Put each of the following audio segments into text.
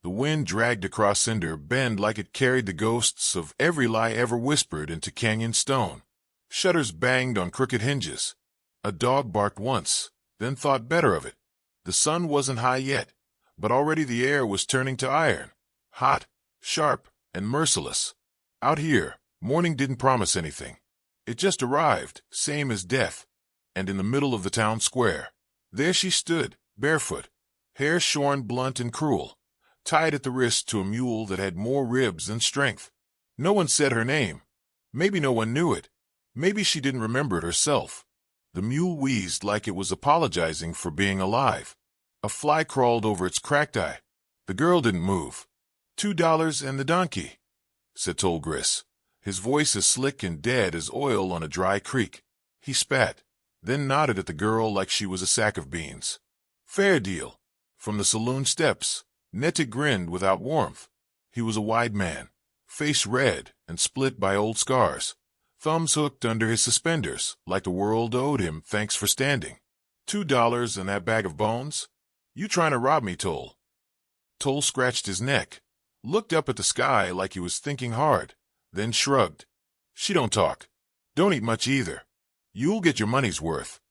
The wind dragged across Cinder Bend like it carried the ghosts of every lie ever whispered into canyon stone. Shutters banged on crooked hinges. A dog barked once, then thought better of it. The sun wasn't high yet, but already the air was turning to iron. Hot, sharp, and merciless. Out here, morning didn't promise anything. It just arrived, same as death. And in the middle of the town square, there she stood, barefoot, hair shorn blunt and cruel, tied at the wrist to a mule that had more ribs than strength. No one said her name. Maybe no one knew it. Maybe she didn't remember it herself. The mule wheezed like it was apologizing for being alive. A fly crawled over its cracked eye. The girl didn't move. $2 and the donkey, said Toll Gris, his voice as slick and dead as oil on a dry creek. He spat, then nodded at the girl like she was a sack of beans. Fair deal. From the saloon steps, Nettie grinned without warmth. He was a wide man, face red and split by old scars, thumbs hooked under his suspenders like the world owed him thanks for standing. $2 and that bag of bones? You trying to rob me, Toll? Toll scratched his neck, looked up at the sky like he was thinking hard, then shrugged. She don't talk. Don't eat much either. You'll get your money's worth.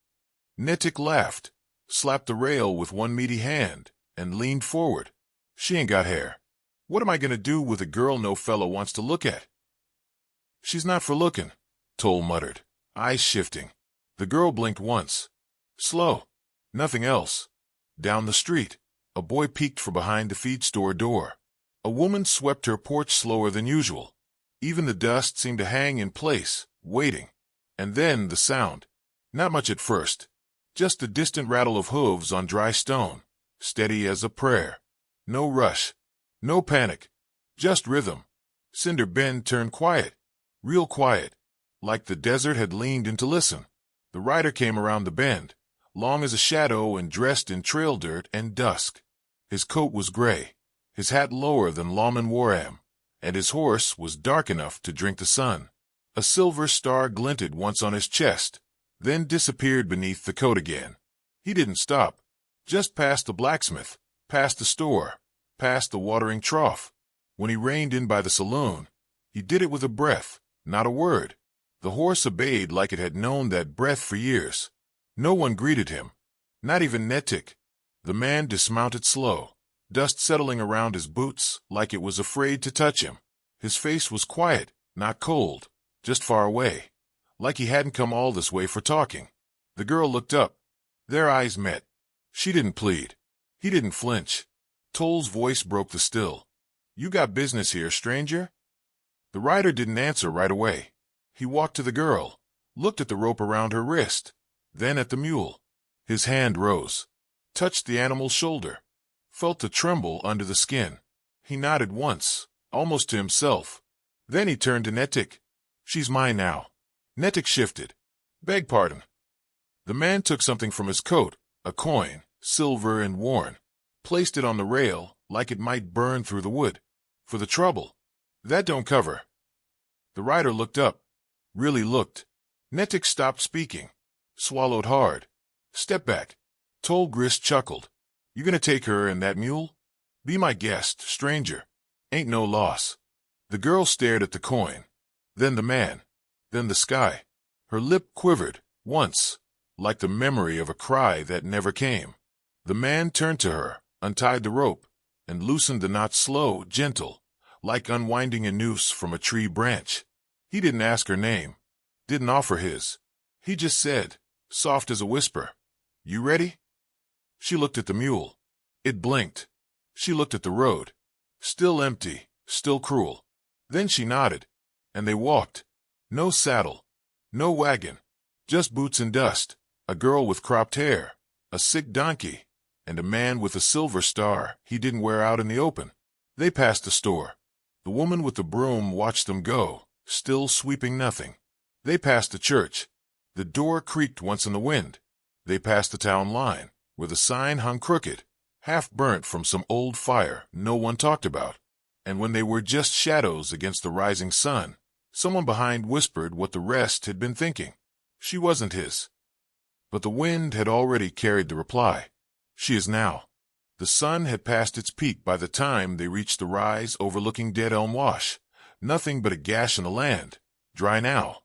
Netik laughed, slapped the rail with one meaty hand, and leaned forward. She ain't got hair. What am I gonna do with a girl no fellow wants to look at? She's not for looking, Toll muttered, eyes shifting. The girl blinked once. Slow. Nothing else. Down the street, a boy peeked from behind the feed store door. A woman swept her porch slower than usual. Even the dust seemed to hang in place, waiting. And then the sound. Not much at first. Just the distant rattle of hooves on dry stone, steady as a prayer. No rush. No panic. Just rhythm. Cinder Bend turned quiet. Real quiet. Like the desert had leaned in to listen. The rider came around the bend, long as a shadow and dressed in trail dirt and dusk. His coat was gray, his hat lower than lawman Waram, and his horse was dark enough to drink the sun. A silver star glinted once on his chest, then disappeared beneath the coat again. He didn't stop. Just past the blacksmith, past the store, past the watering trough. When he reined in by the saloon, he did it with a breath, not a word. The horse obeyed like it had known that breath for years. No one greeted him, not even Netik. The man dismounted slow, dust settling around his boots like it was afraid to touch him. His face was quiet, not cold, just far away, like he hadn't come all this way for talking. The girl looked up. Their eyes met. She didn't plead. He didn't flinch. Toll's voice broke the still. You got business here, stranger? The rider didn't answer right away. He walked to the girl, looked at the rope around her wrist, then at the mule. His hand rose, touched the animal's shoulder, felt the tremble under the skin. He nodded once, almost to himself. Then he turned to Netik. She's mine now. Netik shifted. Beg pardon. The man took something from his coat, a coin, silver and worn, placed it on the rail like it might burn through the wood. For the trouble. That don't cover. The rider looked up. Really looked. Netik stopped speaking. Swallowed hard. Step back. Toll Gris chuckled. You gonna take her and that mule? Be my guest, stranger. Ain't no loss. The girl stared at the coin. Then the man. Then the sky. Her lip quivered, once, like the memory of a cry that never came. The man turned to her, untied the rope, and loosened the knot slow, gentle, like unwinding a noose from a tree branch. He didn't ask her name, didn't offer his. He just said, soft as a whisper, You ready? She looked at the mule. It blinked. She looked at the road. Still empty, still cruel. Then she nodded, and they walked. No saddle, no wagon, just boots and dust, a girl with cropped hair, a sick donkey, and a man with a silver star he didn't wear out in the open. They passed the store. The woman with the broom watched them go, still sweeping nothing. They passed the church. The door creaked once in the wind. They passed the town line, where the sign hung crooked, half burnt from some old fire no one talked about. And when they were just shadows against the rising sun, someone behind whispered what the rest had been thinking. She wasn't his. But the wind had already carried the reply. She is now. The sun had passed its peak by the time they reached the rise overlooking Dead Elm Wash. Nothing but a gash in the land, dry now,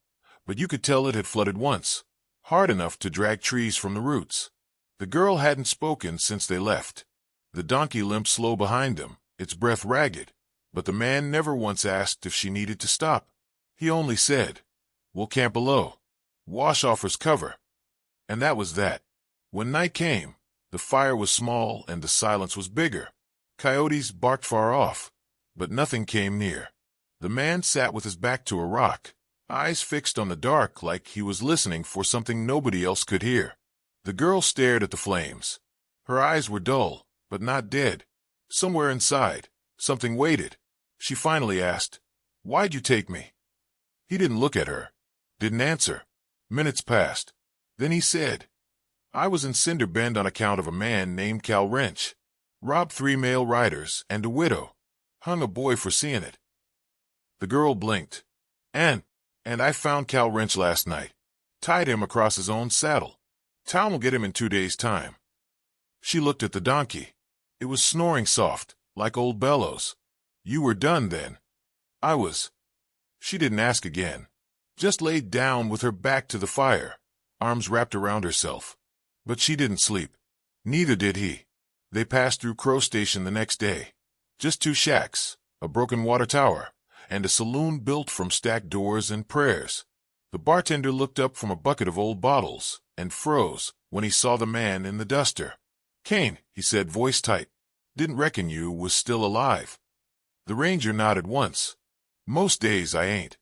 but you could tell it had flooded once, hard enough to drag trees from the roots. The girl hadn't spoken since they left. The donkey limped slow behind them, its breath ragged, but the man never once asked if she needed to stop. He only said, "We'll camp below. Wash offers cover." And that was that. When night came, the fire was small and the silence was bigger. Coyotes barked far off, but nothing came near. The man sat with his back to a rock, eyes fixed on the dark like he was listening for something nobody else could hear. The girl stared at the flames. Her eyes were dull, but not dead. Somewhere inside, something waited. She finally asked, "Why'd you take me?" He didn't look at her, didn't answer. Minutes passed. Then he said, "I was in Cinder Bend on account of a man named Cal Wrench. Robbed 3 male riders and a widow. Hung a boy for seeing it." The girl blinked. And I found Cal Wrench last night. Tied him across his own saddle. Town will get him in 2 days' time." She looked at the donkey. It was snoring soft, like old bellows. "You were done then?" "I was." She didn't ask again. Just laid down with her back to the fire, arms wrapped around herself. But she didn't sleep. Neither did he. They passed through Crow Station the next day. Just 2 shacks, a broken water tower, and a saloon built from stacked doors and prayers. The bartender looked up from a bucket of old bottles and froze when he saw the man in the duster. "Kane," he said, voice tight. "Didn't reckon you was still alive." The ranger nodded once. "Most days I ain't."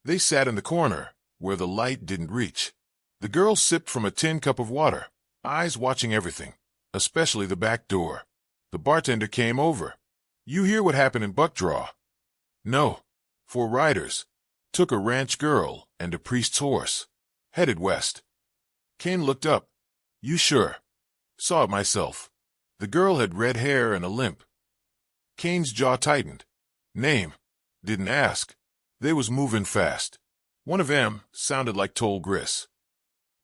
They sat in the corner, where the light didn't reach. The girl sipped from a tin cup of water, eyes watching everything, especially the back door. The bartender came over. "You hear what happened in Buckdraw?" "No." 4 riders. Took a ranch girl and a priest's horse. Headed west. Kane looked up. "You sure?" "Saw it myself." The girl had red hair and a limp. Kane's jaw tightened. "Name?" "Didn't ask. They was moving fast. One of 'em sounded like Toll Gris."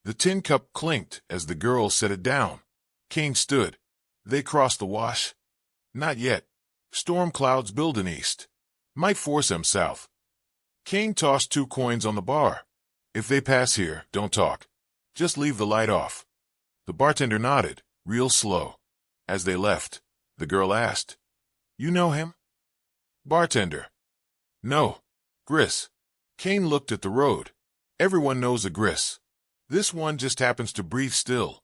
The tin cup clinked as the girl set it down. Kane stood. "They crossed the wash?" "Not yet. Storm clouds building east. Might force 'em south." Kane tossed 2 coins on the bar. "If they pass here, don't talk. Just leave the light off." The bartender nodded, real slow. As they left, the girl asked, "You know him?" "Bartender." "No. Gris." Kane looked at the road. "Everyone knows a Gris. This one just happens to breathe still."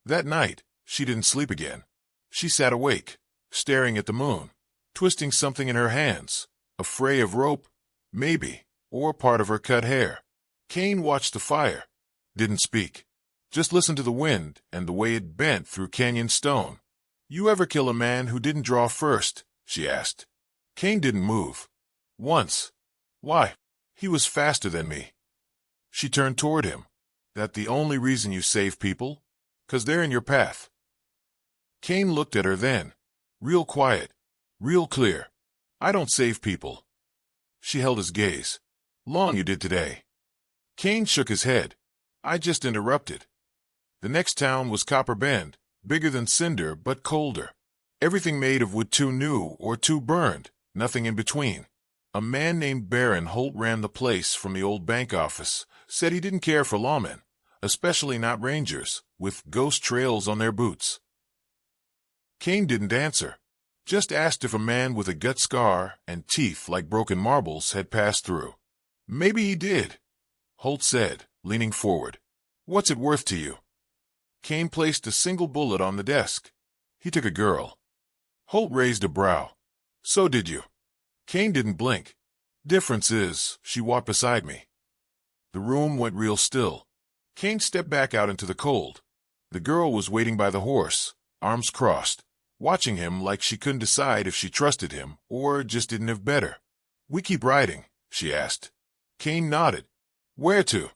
That night, she didn't sleep again. She sat awake, staring at the moon, twisting something in her hands, a fray of rope, maybe, or part of her cut hair. Kane watched the fire, didn't speak. Just listened to the wind and the way it bent through canyon stone. "You ever kill a man who didn't draw first?" she asked. Kane didn't move. "Once." "Why?" "He was faster than me." She turned toward him. "That the only reason you save people? 'Cause they're in your path." Kane looked at her then. Real quiet. Real clear. "I don't save people." She held his gaze. "Long you did today." Kane shook his head. "I just interrupted." The next town was Copper Bend, bigger than Cinder but colder. Everything made of wood too new or too burned, nothing in between. A man named Barron Holt ran the place from the old bank office, said he didn't care for lawmen, especially not rangers, with ghost trails on their boots. Kane didn't answer, just asked if a man with a gut scar and teeth like broken marbles had passed through. "Maybe he did," Holt said, leaning forward. "What's it worth to you?" Kane placed a single bullet on the desk. "He took a girl." Holt raised a brow. "So did you." Kane didn't blink. "Difference is, she walked beside me." The room went real still. Kane stepped back out into the cold. The girl was waiting by the horse, arms crossed, watching him like she couldn't decide if she trusted him or just didn't have better. "We keep riding?" she asked. Kane nodded. "Where to?"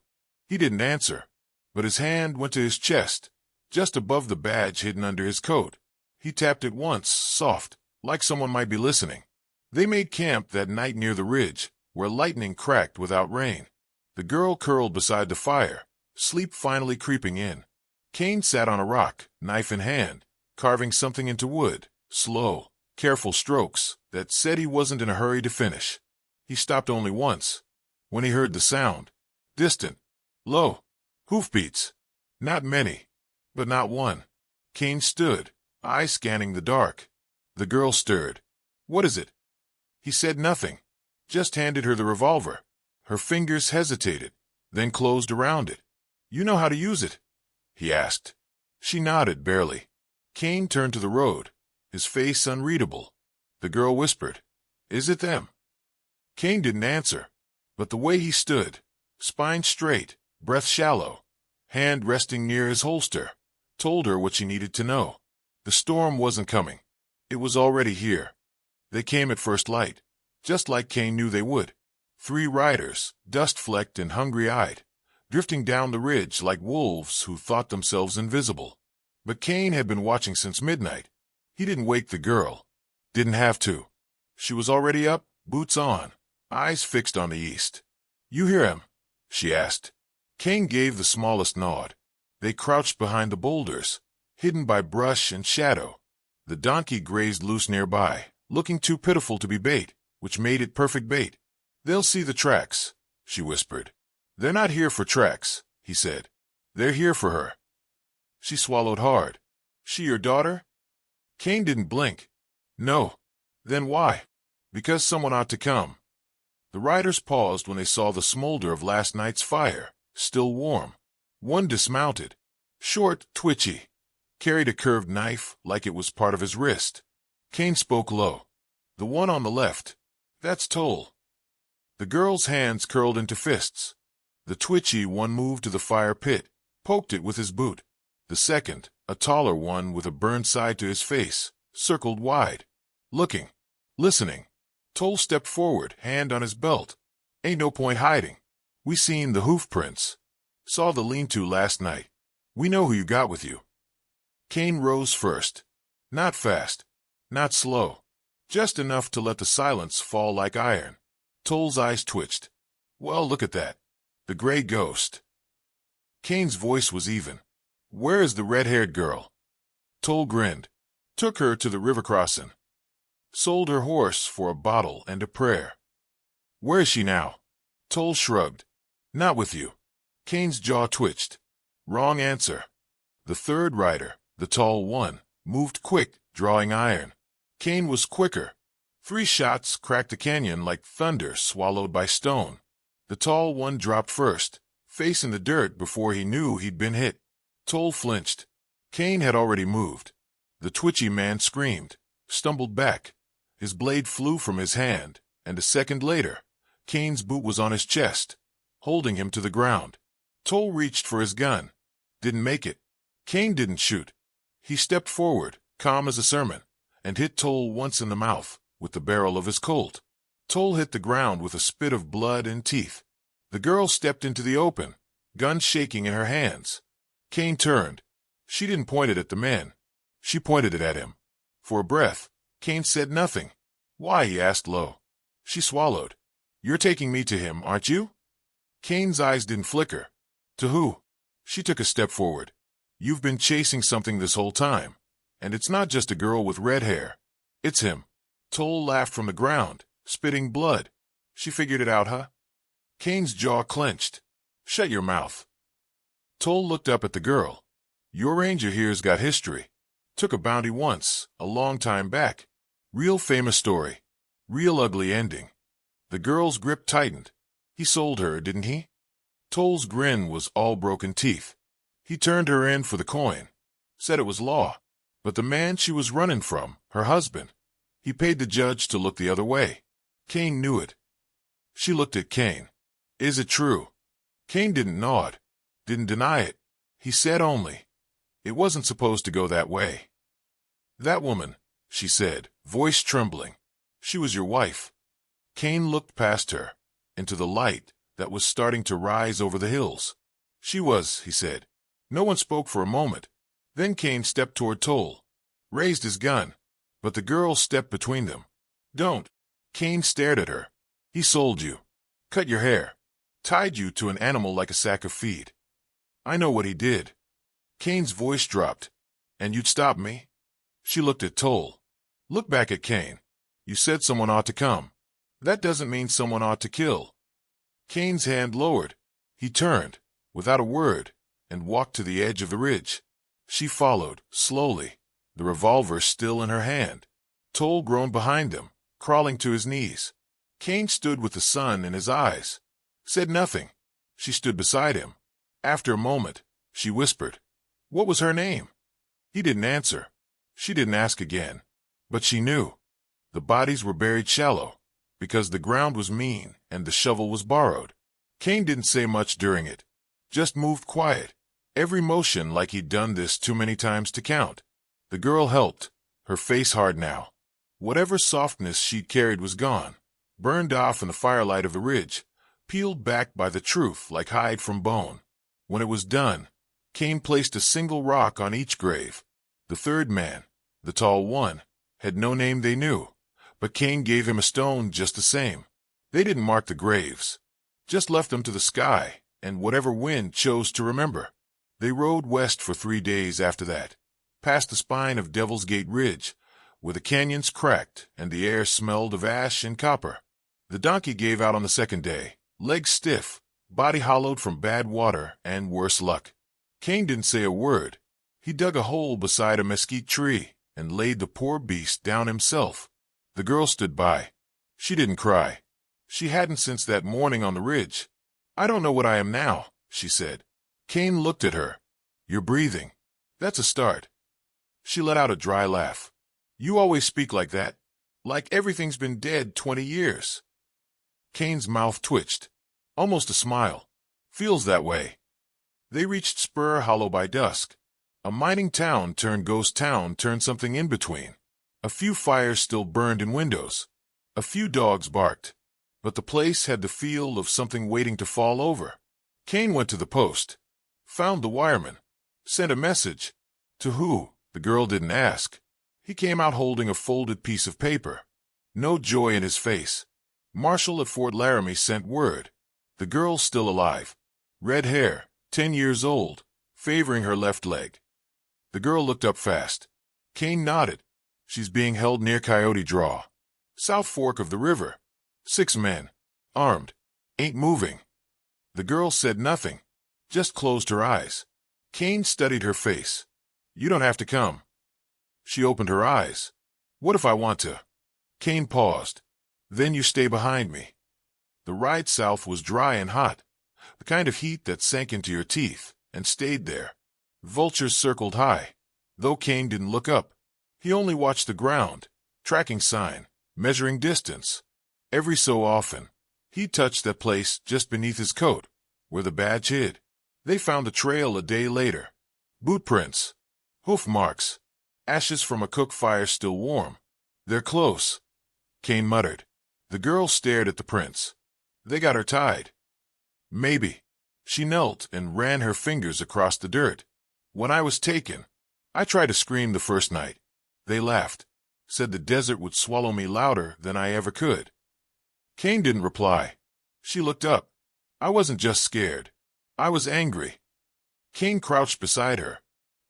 He didn't answer, but his hand went to his chest, just above the badge hidden under his coat. He tapped it once, soft, like someone might be listening. They made camp that night near the ridge, where lightning cracked without rain. The girl curled beside the fire, sleep finally creeping in. Kane sat on a rock, knife in hand, carving something into wood, slow, careful strokes that said he wasn't in a hurry to finish. He stopped only once, when he heard the sound. Distant, low, hoofbeats. Not many, but not one. Kane stood, eyes scanning the dark. The girl stirred. "What is it?" He said nothing, just handed her the revolver. Her fingers hesitated, then closed around it. "You know how to use it?" he asked. She nodded barely. Kane turned to the road, his face unreadable. The girl whispered, "Is it them?" Kane didn't answer, but the way he stood, spine straight, breath shallow, hand resting near his holster, told her what she needed to know. The storm wasn't coming. It was already here. They came at first light, just like Kane knew they would. 3 riders, dust-flecked and hungry-eyed, drifting down the ridge like wolves who thought themselves invisible. But Kane had been watching since midnight. He didn't wake the girl. Didn't have to. She was already up, boots on, eyes fixed on the east. "You hear him?" she asked. Kane gave the smallest nod. They crouched behind the boulders, hidden by brush and shadow. The donkey grazed loose nearby, looking too pitiful to be bait, which made it perfect bait. "They'll see the tracks," she whispered. "They're not here for tracks," he said. "They're here for her." She swallowed hard. "She your daughter?" Kane didn't blink. "No." "Then why?" "Because someone ought to come." The riders paused when they saw the smolder of last night's fire, still warm. One dismounted, short, twitchy, carried a curved knife like it was part of his wrist. Kane spoke low. "The one on the left, that's Toll." The girl's hands curled into fists. The twitchy one moved to the fire pit, poked it with his boot. The second, a taller one with a burned side to his face, circled wide, looking, listening. Toll stepped forward, hand on his belt. "Ain't no point hiding. We seen the hoof prints. Saw the lean-to last night. We know who you got with you." Kane rose first. Not fast, not slow, just enough to let the silence fall like iron. Toll's eyes twitched. "Well, look at that. The gray ghost." Kane's voice was even. "Where is the red-haired girl?" Toll grinned. "Took her to the river crossing. Sold her horse for a bottle and a prayer." "Where is she now?" Toll shrugged. "Not with you." Kane's jaw twitched. Wrong answer. The third rider, the tall one, moved quick, drawing iron. Kane was quicker. 3 shots cracked the canyon like thunder swallowed by stone. The tall one dropped first, face in the dirt before he knew he'd been hit. Toll flinched. Kane had already moved. The twitchy man screamed, stumbled back. His blade flew from his hand, and a second later, Kane's boot was on his chest, holding him to the ground. Toll reached for his gun. Didn't make it. Kane didn't shoot. He stepped forward, calm as a sermon, and hit Toll once in the mouth with the barrel of his Colt. Toll hit the ground with a spit of blood and teeth. The girl stepped into the open, gun shaking in her hands. Kane turned. She didn't point it at the men. She pointed it at him. For a breath, Kane said nothing. "Why?" he asked low. She swallowed. "You're taking me to him, aren't you?" Kane's eyes didn't flicker. "To who?" She took a step forward. "You've been chasing something this whole time, and it's not just a girl with red hair. It's him." Toll laughed from the ground, spitting blood. "She figured it out, huh?" Kane's jaw clenched. "Shut your mouth." Toll looked up at the girl. "Your ranger here's got history. Took a bounty once, a long time back. Real famous story. Real ugly ending." The girl's grip tightened. "He sold her, didn't he?" Toll's grin was all broken teeth. "He turned her in for the coin. Said it was law. But the man she was running from, her husband, he paid the judge to look the other way. Kane knew it." She looked at Kane. "Is it true?" Kane didn't nod, didn't deny it. He said only, "It wasn't supposed to go that way." "That woman," she said, voice trembling. "She was your wife." Kane looked past her, into the light that was starting to rise over the hills. "She was," he said. No one spoke for a moment. Then Kane stepped toward Toll, raised his gun, but the girl stepped between them. "Don't." Kane stared at her. "He sold you. Cut your hair. Tied you to an animal like a sack of feed. I know what he did." Kane's voice dropped. "And you'd stop me?" She looked at Toll. Look back at Kane. You said someone ought to come. That doesn't mean someone ought to kill. Kane's hand lowered. He turned, without a word, and walked to the edge of the ridge. She followed, slowly, the revolver still in her hand. Toll groaned behind them, crawling to his knees. Kane stood with the sun in his eyes. Said nothing. She stood beside him. After a moment, she whispered, "What was her name?" He didn't answer. She didn't ask again. But she knew. The bodies were buried shallow, because the ground was mean and the shovel was borrowed. Kane didn't say much during it. Just moved quiet, every motion like he'd done this too many times to count. The girl helped, her face hard now. Whatever softness she'd carried was gone, burned off in the firelight of the ridge, peeled back by the truth like hide from bone. When it was done, Kane placed a single rock on each grave. The third man, the tall one, had no name they knew, but Kane gave him a stone just the same. They didn't mark the graves, just left them to the sky and whatever wind chose to remember. They rode west for 3 days after that, past the spine of Devil's Gate Ridge, where the canyons cracked and the air smelled of ash and copper. The donkey gave out on the second day, legs stiff, body hollowed from bad water and worse luck. Kane didn't say a word. He dug a hole beside a mesquite tree and laid the poor beast down himself. The girl stood by. She didn't cry. She hadn't since that morning on the ridge. "I don't know what I am now," she said. Kane looked at her. "You're breathing. That's a start." She let out a dry laugh. "You always speak like that, like everything's been dead 20 years. Kane's mouth twitched. Almost a smile. "Feels that way." They reached Spur Hollow by dusk. A mining town turned ghost town turned something in between. A few fires still burned in windows. A few dogs barked. But the place had the feel of something waiting to fall over. Kane went to the post. Found the wireman. Sent a message. To who? The girl didn't ask. He came out holding a folded piece of paper. No joy in his face. Marshall at Fort Laramie sent word. The girl's still alive. Red hair, 10 years old, favoring her left leg. The girl looked up fast. Kane nodded. She's being held near Coyote Draw. South Fork of the river. 6 men. Armed. Ain't moving. The girl said nothing. Just closed her eyes. Kane studied her face. "You don't have to come." She opened her eyes. "What if I want to?" Kane paused. "Then you stay behind me." The ride south was dry and hot, the kind of heat that sank into your teeth and stayed there. Vultures circled high, though Kane didn't look up. He only watched the ground, tracking sign, measuring distance. Every so often, he touched that place just beneath his coat, where the badge hid. They found the trail a day later. Boot prints, hoof marks, ashes from a cook fire still warm. "They're close," Kane muttered. The girl stared at the prints. "They got her tied." "Maybe." She knelt and ran her fingers across the dirt. "When I was taken, I tried to scream the first night. They laughed, said the desert would swallow me louder than I ever could." Kane didn't reply. She looked up. "I wasn't just scared. I was angry." Kane crouched beside her.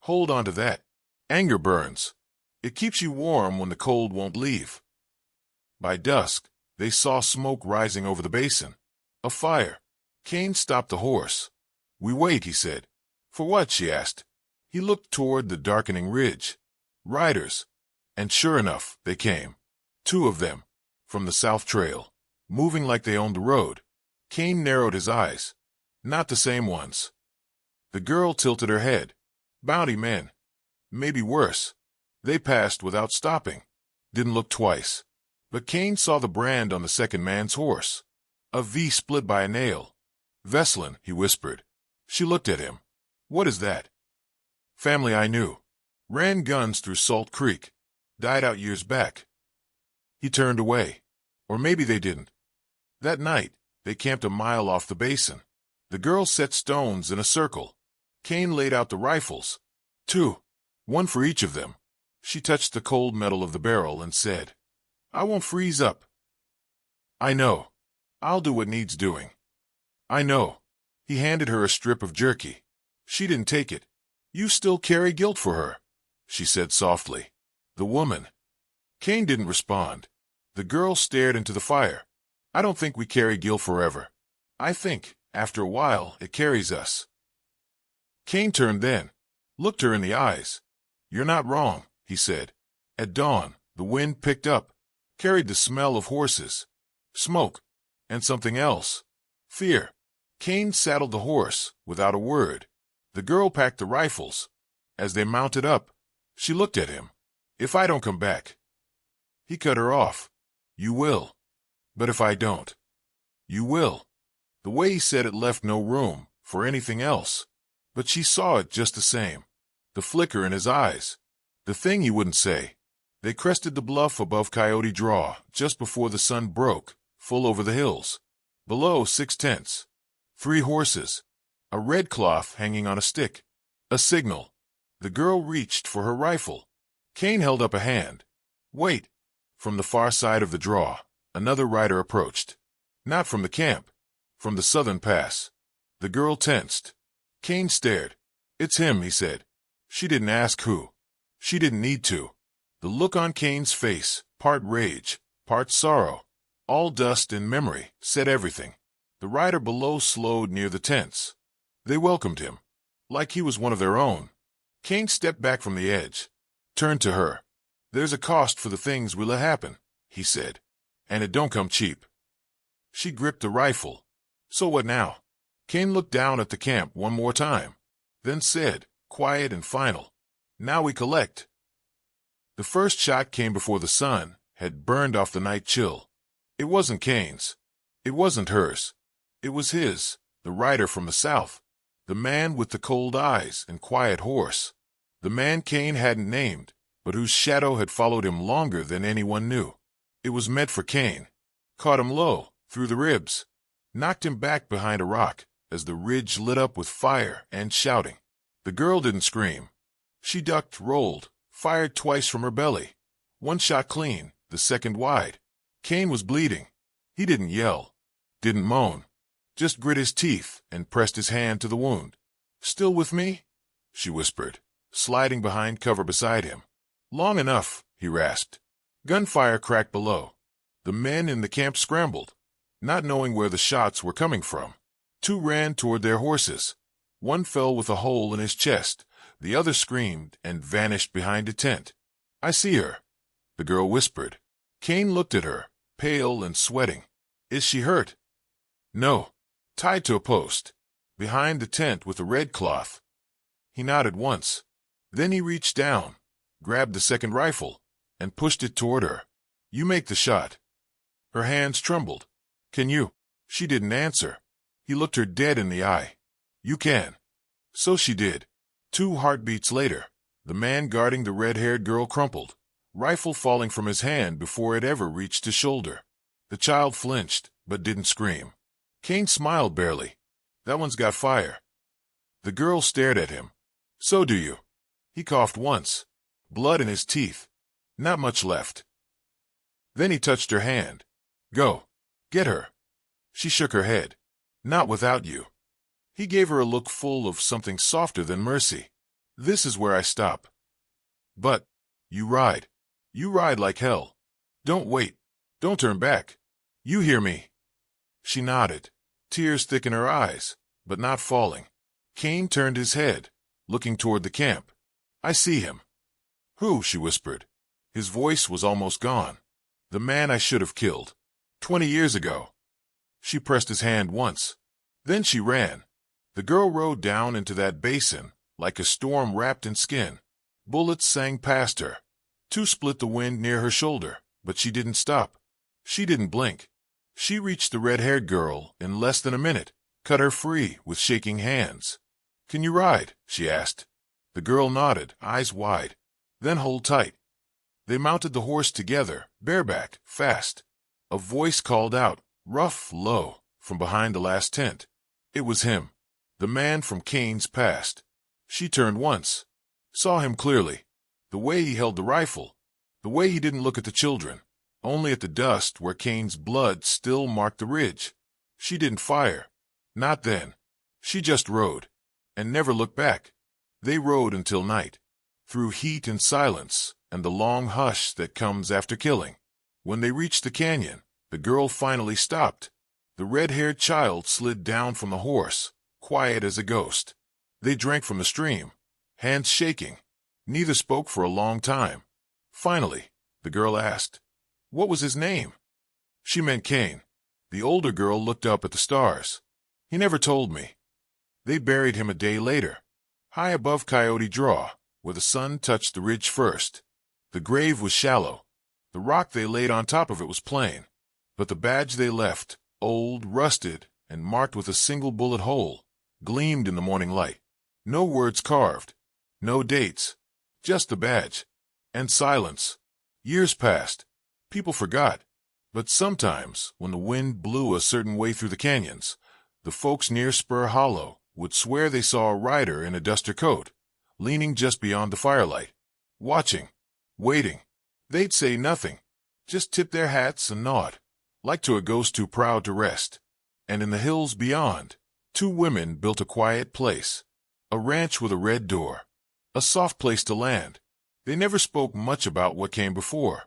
"Hold on to that. Anger burns. It keeps you warm when the cold won't leave." By dusk, they saw smoke rising over the basin. A fire. Kane stopped the horse. "We wait," he said. "For what?" she asked. He looked toward the darkening ridge. Riders. And sure enough, they came. 2 of them. From the south trail. Moving like they owned the road. Kane narrowed his eyes. Not the same ones. The girl tilted her head. Bounty men. Maybe worse. They passed without stopping. Didn't look twice. But Kane saw the brand on the second man's horse. A V split by a nail. "Veslin," he whispered. She looked at him. "What is that?" "Family I knew. Ran guns through Salt Creek. Died out years back." He turned away. Or maybe they didn't. That night, they camped a mile off the basin. The girl set stones in a circle. Kane laid out the rifles. 2. 1 for each of them. She touched the cold metal of the barrel and said, "I won't freeze up." "I know. I'll do what needs doing." "I know." He handed her a strip of jerky. She didn't take it. "You still carry guilt for her," she said softly. The woman. Kane didn't respond. The girl stared into the fire. I don't think we carry Gil forever. I think, after a while, it carries us. Kane turned then, looked her in the eyes. You're not wrong, he said. At dawn, the wind picked up, carried the smell of horses, smoke, and something else. Fear. Kane saddled the horse, without a word. The girl packed the rifles. As they mounted up, she looked at him. If I don't come back. He cut her off. You will. But if I don't. You will. The way he said it left no room for anything else. But she saw it just the same. The flicker in his eyes. The thing he wouldn't say. They crested the bluff above Coyote Draw just before the sun broke, full over the hills. Below, 6 tents. 3 horses. A red cloth hanging on a stick. A signal. The girl reached for her rifle. Kane held up a hand. Wait. From the far side of the draw, another rider approached. Not from the camp. From the southern pass. The girl tensed. Kane stared. It's him, he said. She didn't ask who. She didn't need to. The look on Kane's face, part rage, part sorrow, all dust and memory, said everything. The rider below slowed near the tents. They welcomed him, like he was one of their own. Kane stepped back from the edge, turned to her. There's a cost for the things we let happen, he said, and it don't come cheap. She gripped the rifle. So what now? Kane looked down at the camp one more time, then said, quiet and final, now we collect. The first shot came before the sun had burned off the night chill. It wasn't Kane's. It wasn't hers. It was his, the rider from the south, the man with the cold eyes and quiet horse, the man Kane hadn't named, but whose shadow had followed him longer than anyone knew. It was meant for Kane. Caught him low, through the ribs, knocked him back behind a rock as the ridge lit up with fire and shouting. The girl didn't scream. She ducked, rolled, fired twice from her belly. One shot clean, the second wide. Kane was bleeding. He didn't yell, didn't moan, just grit his teeth and pressed his hand to the wound. Still with me? She whispered, sliding behind cover beside him. Long enough, he rasped. Gunfire cracked below. The men in the camp scrambled, not knowing where the shots were coming from. 2 ran toward their horses. One fell with a hole in his chest. The other screamed and vanished behind a tent. I see her, the girl whispered. Kane looked at her, pale and sweating. Is she hurt? No. Tied to a post, behind the tent with a red cloth. He nodded once. Then he reached down, grabbed the second rifle, and pushed it toward her. You make the shot. Her hands trembled. Can you? She didn't answer. He looked her dead in the eye. You can. So she did. 2 heartbeats later, the man guarding the red-haired girl crumpled, rifle falling from his hand before it ever reached his shoulder. The child flinched, but didn't scream. Kane smiled barely. That one's got fire. The girl stared at him. So do you. He coughed once, blood in his teeth. Not much left. Then he touched her hand. Go. Get her. She shook her head. Not without you. He gave her a look full of something softer than mercy. This is where I stop. But, you ride. You ride like hell. Don't wait. Don't turn back. You hear me. She nodded, tears thick in her eyes, but not falling. Kane turned his head, looking toward the camp. I see him. Who? She whispered. His voice was almost gone. The man I should have killed. 20 years ago. She pressed his hand once. Then she ran. The girl rode down into that basin, like a storm wrapped in skin. Bullets sang past her. 2 split the wind near her shoulder, but she didn't stop. She didn't blink. She reached the red-haired girl in less than a minute, cut her free with shaking hands. Can you ride? She asked. The girl nodded, eyes wide. Then hold tight. They mounted the horse together, bareback, fast. A voice called out, rough, low, from behind the last tent. It was him. The man from Kane's past. She turned once. Saw him clearly. The way he held the rifle. The way he didn't look at the children. Only at the dust where Kane's blood still marked the ridge. She didn't fire. Not then. She just rode. And never looked back. They rode until night. Through heat and silence, and the long hush that comes after killing. When they reached the canyon, the girl finally stopped. The red-haired child slid down from the horse, quiet as a ghost. They drank from the stream, hands shaking. Neither spoke for a long time. Finally, the girl asked, "What was his name?" She meant Cain. The older girl looked up at the stars. "He never told me." They buried him a day later, high above Coyote Draw, where the sun touched the ridge first. The grave was shallow. The rock they laid on top of it was plain. But the badge they left, old, rusted, and marked with a single bullet hole, gleamed in the morning light. No words carved, no dates, just the badge. And silence. Years passed. People forgot. But sometimes, when the wind blew a certain way through the canyons, the folks near Spur Hollow would swear they saw a rider in a duster coat, leaning just beyond the firelight, watching, waiting. They'd say nothing, just tip their hats and nod, like to a ghost too proud to rest. And in the hills beyond, two women built a quiet place, a ranch with a red door, a soft place to land. They never spoke much about what came before,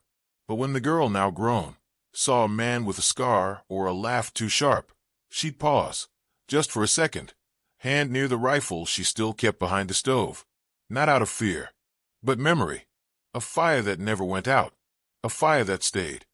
but when the girl, now grown, saw a man with a scar or a laugh too sharp, she'd pause, just for a second, hand near the rifle she still kept behind the stove, not out of fear, but memory, a fire that never went out, a fire that stayed.